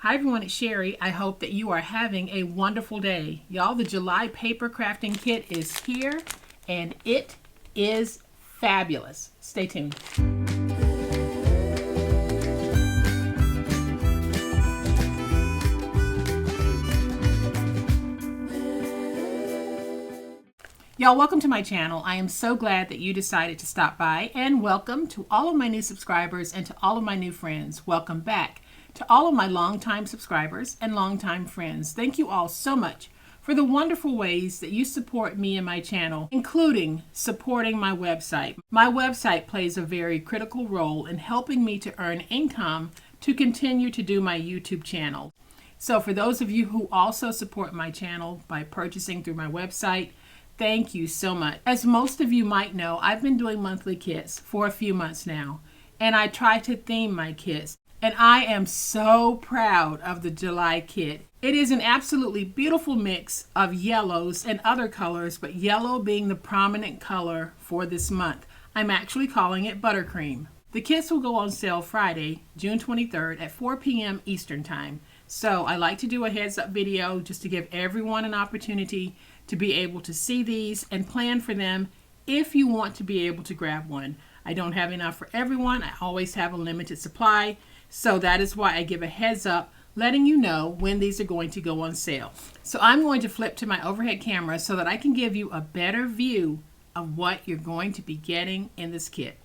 Hi everyone, it's Sherry. I hope that you are having a wonderful day. Y'all, the July paper crafting kit is here and it is fabulous. Stay tuned. Y'all, welcome to my channel. I am so glad that you decided to stop by, and welcome to all of my new subscribers and to all of my new friends. Welcome back to all of my longtime subscribers and longtime friends. Thank you all so much for the wonderful ways that you support me and my channel, including supporting my website. My website plays a very critical role in helping me to earn income to continue to do my YouTube channel. So for those of you who also support my channel by purchasing through my website, thank you so much. As most of you might know, I've been doing monthly kits for a few months now, and I try to theme my kits. And I am so proud of the July kit. It is an absolutely beautiful mix of yellows and other colors, but yellow being the prominent color for this month. I'm actually calling it Buttercream. The kits will go on sale Friday, June 23rd at 4 p.m. Eastern Time. So I like to do a heads up video just to give everyone an opportunity to be able to see these and plan for them if you want to be able to grab one. I don't have enough for everyone. I always have a limited supply. So that is why I give a heads up letting you know when these are going to go on sale. So I'm going to flip to my overhead camera so that I can give you a better view of what you're going to be getting in this kit.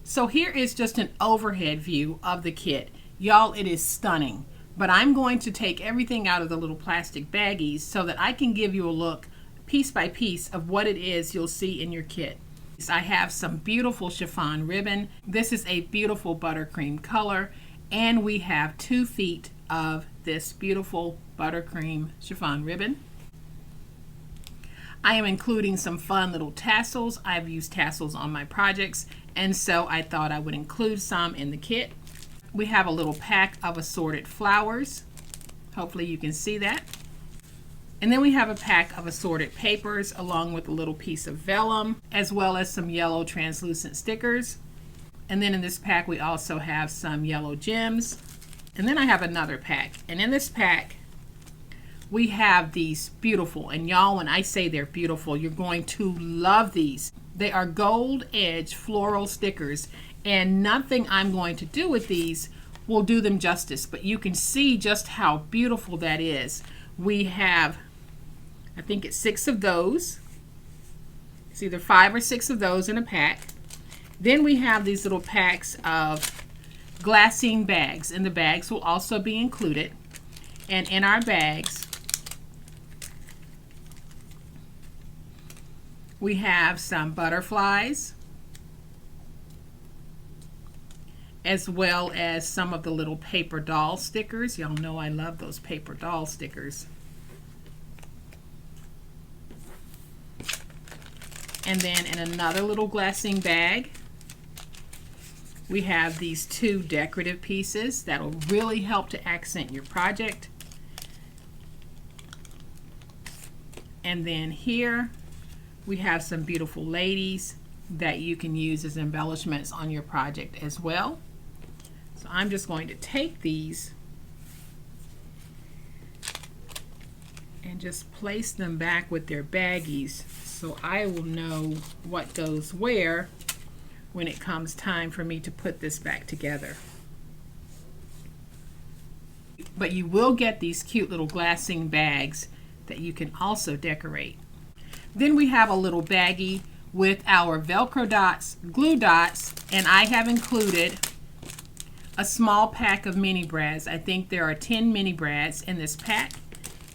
So here is just an overhead view of the kit. Y'all, it is stunning, but I'm going to take everything out of the little plastic baggies so that I can give you a look piece by piece of what it is you'll see in your kit. I have some beautiful chiffon ribbon. This is a beautiful buttercream color, and we have 2 feet of this beautiful buttercream chiffon ribbon. I am including some fun little tassels. I've used tassels on my projects, and so I thought I would include some in the kit. We have a little pack of assorted flowers. Hopefully you can see that. And then we have a pack of assorted papers along with a little piece of vellum, as well as some yellow translucent stickers. And then in this pack we also have some yellow gems. And then I have another pack. And in this pack we have these beautiful, and y'all, when I say they're beautiful, you're going to love these. They are gold edge floral stickers, and nothing I'm going to do with these will do them justice, but you can see just how beautiful that is. We have, I think it's 6 of those. It's either 5 or 6 of those in a pack. Then we have these little packs of glassine bags, and the bags will also be included. And in our bags, we have some butterflies, as well as some of the little paper doll stickers. Y'all know I love those paper doll stickers. And then in another little glassine bag, we have these 2 decorative pieces that will really help to accent your project. And then here we have some beautiful ladies that you can use as embellishments on your project as well. So I'm just going to take these and just place them back with their baggies so I will know what goes where when it comes time for me to put this back together. But you will get these cute little glassine bags that you can also decorate. Then we have a little baggie with our Velcro dots, glue dots, and I have included a small pack of mini brads. I think there are 10 mini brads in this pack.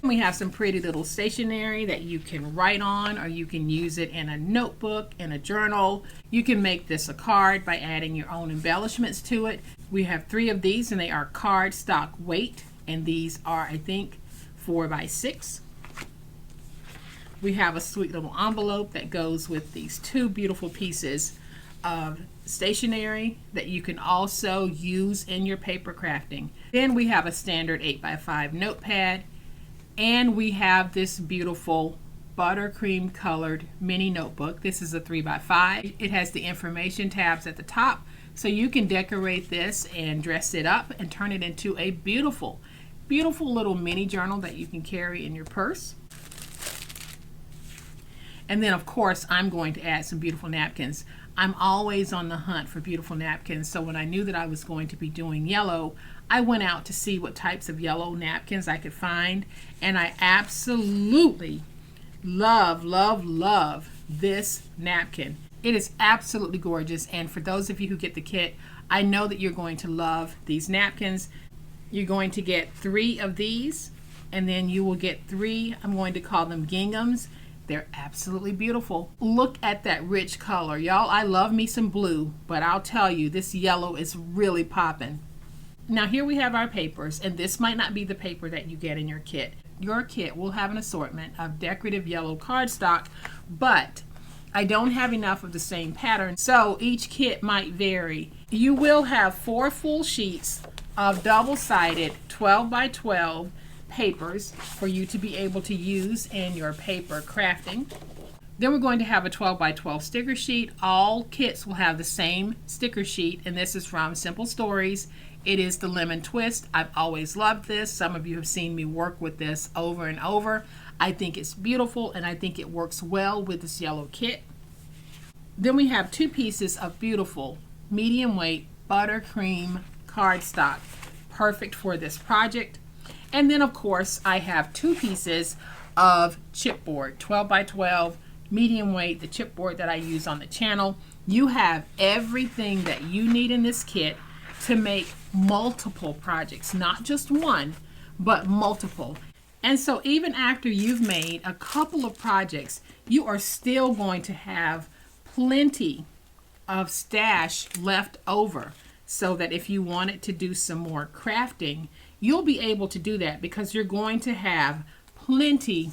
We have some pretty little stationery that you can write on, or you can use it in a notebook, in a journal. You can make this a card by adding your own embellishments to it. We have 3 of these, and they are card stock weight, and these are, I think, 4 by 6. We have a sweet little envelope that goes with these 2 beautiful pieces of stationery that you can also use in your paper crafting. Then we have a standard 8x5 notepad, and we have this beautiful buttercream colored mini notebook. This is a 3x5. It has the information tabs at the top So you can decorate this and dress it up and turn it into a beautiful, beautiful little mini journal that you can carry in your purse. And then of course I'm going to add some beautiful napkins. I'm always on the hunt for beautiful napkins, so when I knew that I was going to be doing yellow, I went out to see what types of yellow napkins I could find, and I absolutely love, love, love this napkin. It is absolutely gorgeous, and for those of you who get the kit, I know that you're going to love these napkins. You're going to get 3 of these, and then you will get 3, I'm going to call them ginghams. They're absolutely beautiful. Look at that rich color. Y'all, I love me some blue, but I'll tell you, this yellow is really popping. Now here we have our papers, and this might not be the paper that you get in your kit. Your kit will have an assortment of decorative yellow cardstock, but I don't have enough of the same pattern, so each kit might vary. You will have 4 full sheets of double-sided 12 by 12 papers for you to be able to use in your paper crafting. Then we're going to have a 12 by 12 sticker sheet. All kits will have the same sticker sheet, and this is from Simple Stories. It is the Lemon Twist. I've always loved this. Some of you have seen me work with this over and over. I think it's beautiful, and I think it works well with this yellow kit. Then we have 2 pieces of beautiful medium weight buttercream cardstock, perfect for this project. And then of course I have 2 pieces of chipboard, 12 by 12 medium weight, the chipboard that I use on the channel. You have everything that you need in this kit to make multiple projects, not just one, but multiple. And so even after you've made a couple of projects, you are still going to have plenty of stash left over, so that if you wanted to do some more crafting, you'll be able to do that because you're going to have plenty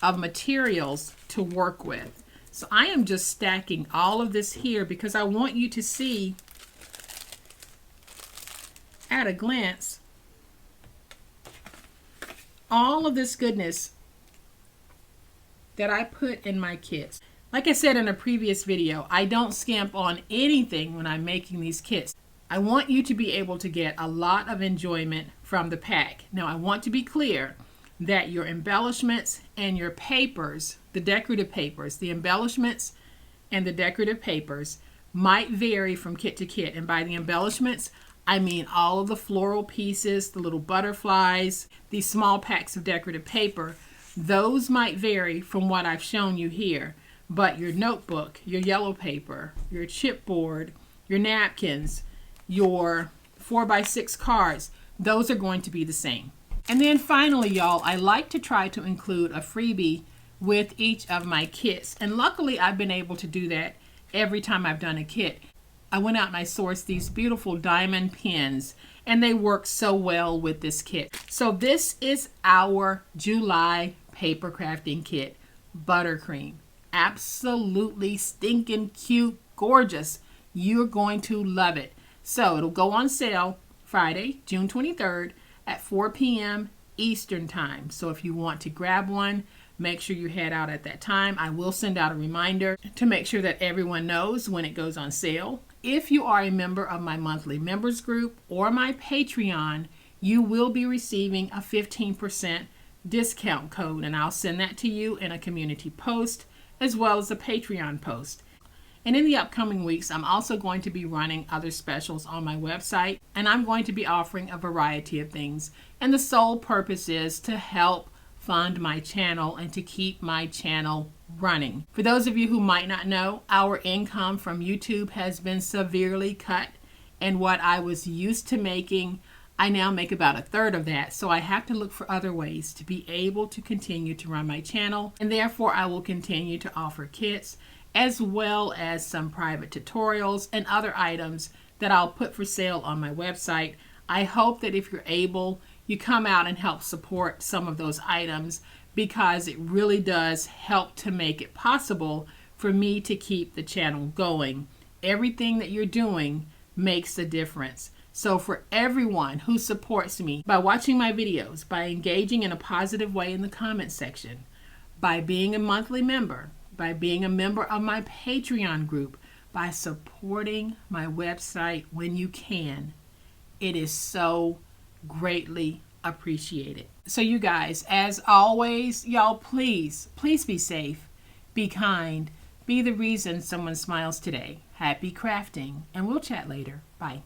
of materials to work with. So I am just stacking all of this here because I want you to see at a glance all of this goodness that I put in my kits. Like I said in a previous video, I don't skimp on anything when I'm making these kits. I want you to be able to get a lot of enjoyment from the pack. Now I want to be clear that your embellishments and your papers, the decorative papers, the embellishments and the decorative papers might vary from kit to kit. And by the embellishments, I mean all of the floral pieces, the little butterflies, these small packs of decorative paper. Those might vary from what I've shown you here. But your notebook, your yellow paper, your chipboard, your napkins, your 4x6 cards, those are going to be the same. And then finally, y'all, I like to try to include a freebie with each of my kits. And luckily, I've been able to do that every time I've done a kit. I went out and I sourced these beautiful diamond pins, and they work so well with this kit. So this is our July paper crafting kit, Buttercream. Absolutely stinking cute, gorgeous. You're going to love it. So it'll go on sale Friday, June 23rd at 4 p.m. Eastern time. So if you want to grab one, make sure you head out at that time. I will send out a reminder to make sure that everyone knows when it goes on sale. If you are a member of my monthly members group or my Patreon, you will be receiving a 15% discount code, and I'll send that to you in a community post as well as a Patreon post. And in the upcoming weeks, I'm also going to be running other specials on my website, and I'm going to be offering a variety of things. And the sole purpose is to help fund my channel and to keep my channel running. For those of you who might not know, our income from YouTube has been severely cut, and what I was used to making, I now make about 1/3 of that. So I have to look for other ways to be able to continue to run my channel, and therefore I will continue to offer kits as well as some private tutorials and other items that I'll put for sale on my website. I hope that if you're able, you come out and help support some of those items, because it really does help to make it possible for me to keep the channel going. Everything that you're doing makes a difference. So for everyone who supports me by watching my videos, by engaging in a positive way in the comment section, by being a monthly member, by being a member of my Patreon group, by supporting my website when you can. It is so greatly appreciated. So you guys, as always, y'all, please be safe, be kind, be the reason someone smiles today. Happy crafting, and we'll chat later. Bye.